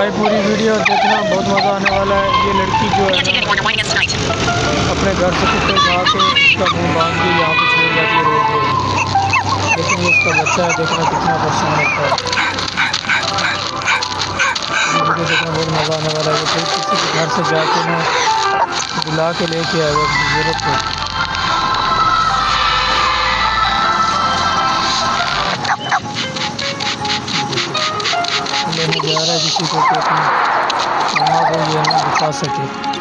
भाई पूरी वीडियो देखना, बहुत मज़ा आने वाला है। ये लड़की जो है अपने घर से कुत्ते खा के उसका मुंह बांध के यहाँ पे छोड़ जाती है रोड पे, लेकिन ये उसका बच्चा है, देखना कितना परेशान होता है। ये वीडियो देखना बहुत मज़ा आने वाला है। ये फिर किसी के घर से जाके ना बुला के लेके आएगा अपनी ज़रूरत पे। लेने जा रहा है किसी को कि अपनी माँ को ये ना बचा सके।